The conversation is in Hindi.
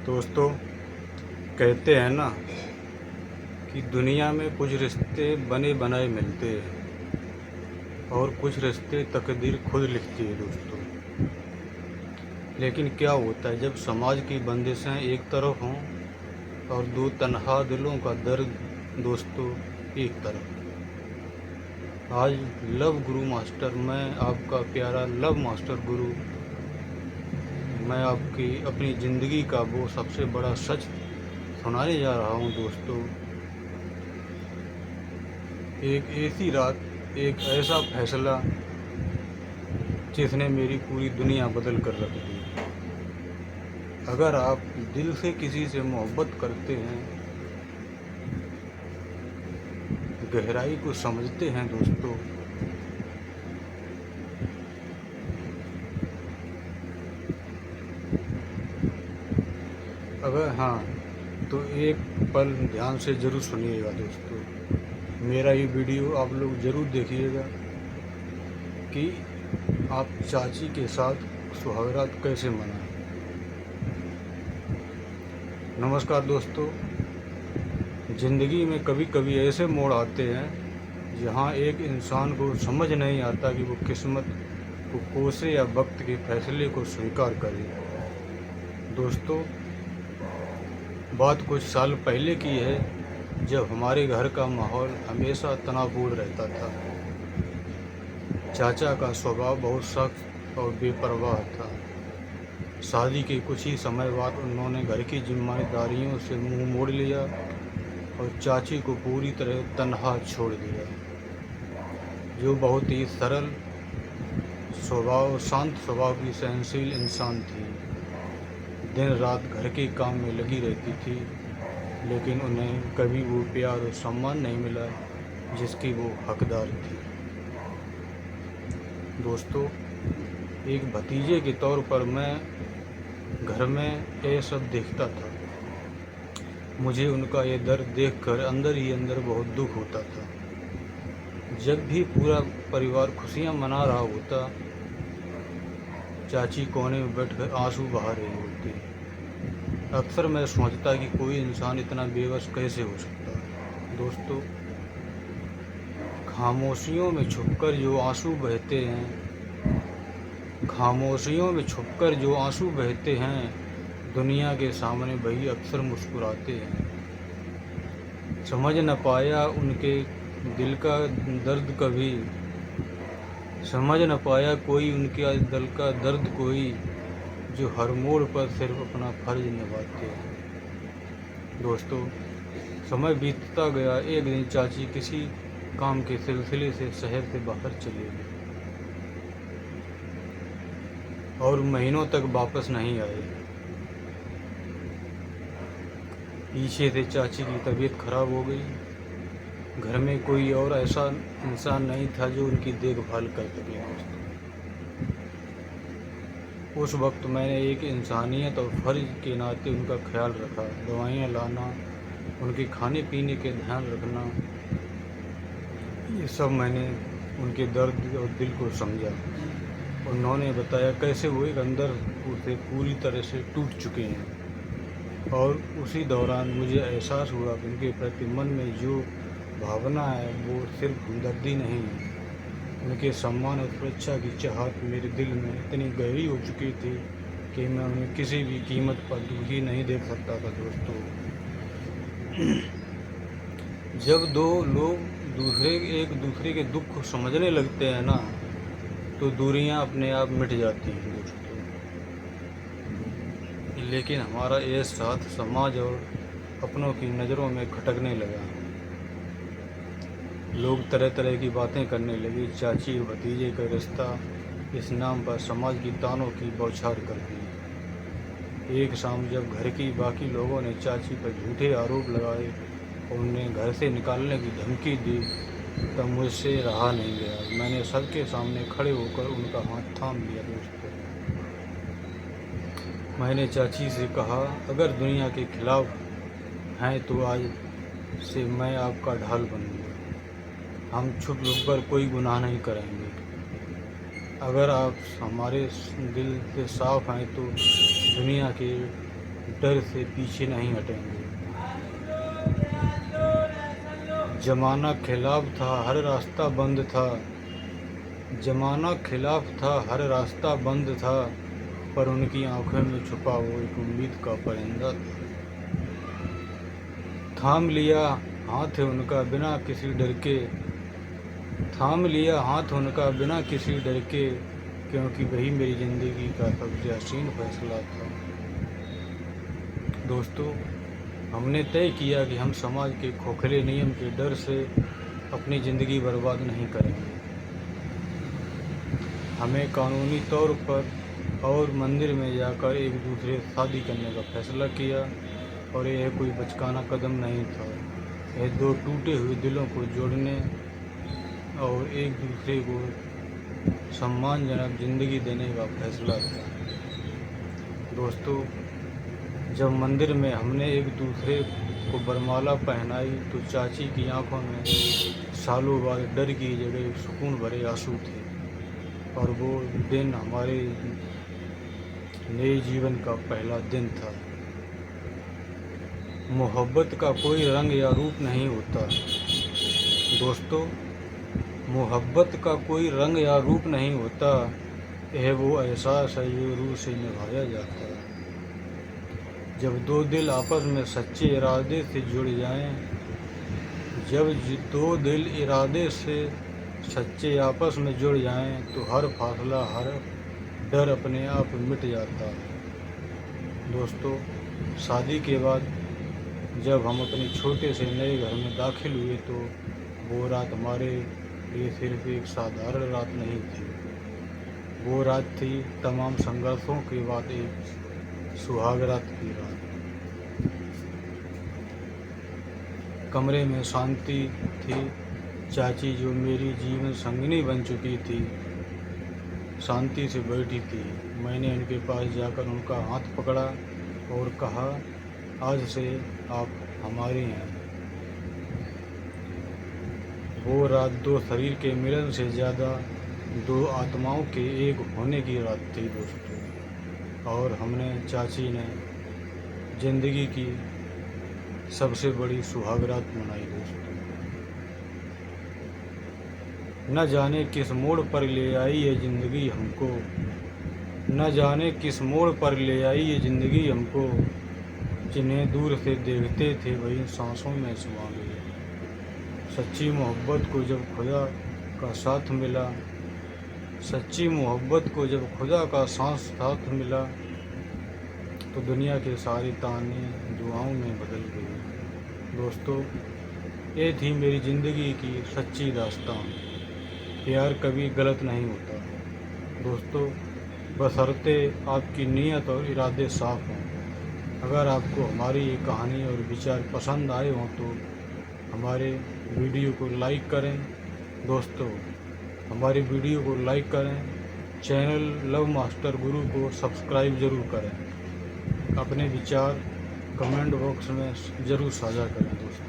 दोस्तों, कहते हैं ना कि दुनिया में कुछ रिश्ते बने बनाए मिलते हैं और कुछ रिश्ते तकदीर खुद लिखती है दोस्तों। लेकिन क्या होता है जब समाज की बंदिशें एक तरफ हों और दो तन्हा दिलों का दर्द दोस्तों एक तरफ। आज लव गुरु मास्टर, मैं आपका प्यारा लव मास्टर गुरु, मैं आपकी अपनी ज़िंदगी का वो सबसे बड़ा सच सुनाने जा रहा हूँ दोस्तों। एक ऐसी रात, एक ऐसा फैसला जिसने मेरी पूरी दुनिया बदल कर रख दी। अगर आप दिल से किसी से मोहब्बत करते हैं, गहराई को समझते हैं दोस्तों, अगर हाँ तो एक पल ध्यान से ज़रूर सुनिएगा दोस्तों। मेरा ये वीडियो आप लोग ज़रूर देखिएगा कि आप चाची के साथ सुहागरात कैसे मनाएं। नमस्कार दोस्तों, ज़िंदगी में कभी कभी ऐसे मोड़ आते हैं जहाँ एक इंसान को समझ नहीं आता कि वो किस्मत को कोसे या वक्त के फैसले को स्वीकार करे। दोस्तों, बात कुछ साल पहले की है जब हमारे घर का माहौल हमेशा तनावपूर्ण रहता था। चाचा का स्वभाव बहुत सख्त और बेपरवाह था। शादी के कुछ ही समय बाद उन्होंने घर की जिम्मेदारियों से मुंह मोड़ लिया और चाची को पूरी तरह तन्हा छोड़ दिया, जो बहुत ही सरल स्वभाव, शांत स्वभाव की सहनशील इंसान थी। दिन रात घर के काम में लगी रहती थी, लेकिन उन्हें कभी वो प्यार और सम्मान नहीं मिला जिसकी वो हकदार थी। दोस्तों, एक भतीजे के तौर पर मैं घर में ये सब देखता था। मुझे उनका ये दर्द देखकर अंदर ही अंदर बहुत दुख होता था। जब भी पूरा परिवार खुशियां मना रहा होता, चाची कोने में बैठकर आंसू बहा रही होती। अक्सर मैं सोचता कि कोई इंसान इतना बेबस कैसे हो सकता है। दोस्तों, खामोशियों में छुपकर जो आंसू बहते हैं, खामोशियों में छुपकर जो आंसू बहते हैं, दुनिया के सामने वही अक्सर मुस्कुराते हैं। समझ न पाया उनके दिल का दर्द कभी, समझ न पाया कोई उनके दिल का दर्द कोई, जो हर मोड़ पर सिर्फ अपना फर्ज निभाते हैं। दोस्तों, समय बीतता गया। एक दिन चाची किसी काम के सिलसिले से शहर से बाहर चली गई और महीनों तक वापस नहीं आए। पीछे से चाची की तबीयत खराब हो गई। घर में कोई और ऐसा इंसान नहीं था जो उनकी देखभाल कर सके। उस वक्त मैंने एक इंसानियत और फर्ज के नाते उनका ख्याल रखा। दवाइयाँ लाना, उनके खाने पीने के ध्यान रखना, ये सब मैंने उनके दर्द और दिल को समझा। उन्होंने बताया कैसे वो एक अंदर उसे पूरी तरह से टूट चुके हैं, और उसी दौरान मुझे एहसास हुआ कि उनके प्रति मन में जो भावना है वो सिर्फ हमदर्दी नहीं है। उनके सम्मान और सुरक्षा की चाहत मेरे दिल में इतनी गहरी हो चुकी थी कि मैं उन्हें किसी भी कीमत पर दुखी नहीं देख सकता था। दोस्तों, जब दो लोग एक दूसरे के दुख को समझने लगते हैं ना, तो दूरियां अपने आप मिट जाती हैं दोस्तों। लेकिन हमारा ये साथ समाज और अपनों की नज़रों में खटकने लगा। लोग तरह तरह की बातें करने लगे। चाची और भतीजे का रिश्ता इस नाम पर समाज की तानों की बौछार कर दी। एक शाम जब घर की बाकी लोगों ने चाची पर झूठे आरोप लगाए और उन्हें घर से निकालने की धमकी दी, तब मुझसे रहा नहीं गया। मैंने सबके सामने खड़े होकर उनका हाथ थाम लिया। दोस्तों, मैंने चाची से कहा, अगर दुनिया के खिलाफ हैं तो आज से मैं आपका ढाल बनूंगा। हम छुप कर कोई गुनाह नहीं करेंगे। अगर आप हमारे दिल से साफ हैं तो दुनिया के डर से पीछे नहीं हटेंगे। जमाना खिलाफ था, हर रास्ता बंद था। जमाना खिलाफ था, हर रास्ता बंद था, पर उनकी आंखों में छुपा वो एक उम्मीद का परिंदा था। थाम लिया हाथ उनका बिना किसी डर के, थाम लिया हाथ उनका बिना किसी डर के, क्योंकि वही मेरी ज़िंदगी का सबसे हसीन फैसला था। दोस्तों, हमने तय किया कि हम समाज के खोखले नियम के डर से अपनी ज़िंदगी बर्बाद नहीं करेंगे। हमें कानूनी तौर पर और मंदिर में जाकर एक दूसरे से शादी करने का फैसला किया, और यह कोई बचकाना कदम नहीं था। यह दो टूटे हुए दिलों को जोड़ने और एक दूसरे को सम्मानजनक ज़िंदगी देने का फैसला था। दोस्तों, जब मंदिर में हमने एक दूसरे को वरमाला पहनाई तो चाची की आंखों में सालों बाद डर की जगह सुकून भरे आंसू थे, और वो दिन हमारे नए जीवन का पहला दिन था। मोहब्बत का कोई रंग या रूप नहीं होता। दोस्तों, मोहब्बत का कोई रंग या रूप नहीं होता। यह वो एहसास है जो रूह से निभाया जाता है। जब दो दिल आपस में सच्चे इरादे से जुड़ जाएं, जब दो दिल इरादे से सच्चे आपस में जुड़ जाएं, तो हर फासला, हर डर अपने आप मिट जाता है। दोस्तों, शादी के बाद जब हम अपने छोटे से नए घर में दाखिल हुए तो वो रात हमारे लिए सिर्फ एक साधारण रात नहीं थी। वो रात थी तमाम संघर्षों के बाद एक सुहाग रात की रात। कमरे में शांति थी। चाची, जो मेरी जीवन संगिनी बन चुकी थी, शांति से बैठी थी। मैंने उनके पास जाकर उनका हाथ पकड़ा और कहा, आज से आप हमारी हैं। वो रात दो शरीर के मिलन से ज़्यादा दो आत्माओं के एक होने की रात थी दोस्तों। और हमने, चाची ने, ज़िंदगी की सबसे बड़ी सुहाग रात मनाई दोस्तों। न जाने किस मोड़ पर ले आई ये ज़िंदगी हमको, न जाने किस मोड़ पर ले आई ये ज़िंदगी हमको, जिन्हें दूर से देखते थे वही सांसों में समा गए। सच्ची मोहब्बत को जब खुदा का साथ मिला, सच्ची मोहब्बत को जब खुदा का साथ मिला, तो दुनिया के सारे ताने दुआओं में बदल गए। दोस्तों, ये थी मेरी ज़िंदगी की सच्ची दास्तान। प्यार कभी गलत नहीं होता दोस्तों, बशर्ते आपकी नीयत और इरादे साफ हों। अगर आपको हमारी ये कहानी और विचार पसंद आए हों तो हमारे वीडियो को लाइक करें। दोस्तों, हमारे वीडियो को लाइक करें। चैनल लव मास्टर गुरु को सब्सक्राइब ज़रूर करें। अपने विचार कमेंट बॉक्स में ज़रूर साझा करें दोस्तों।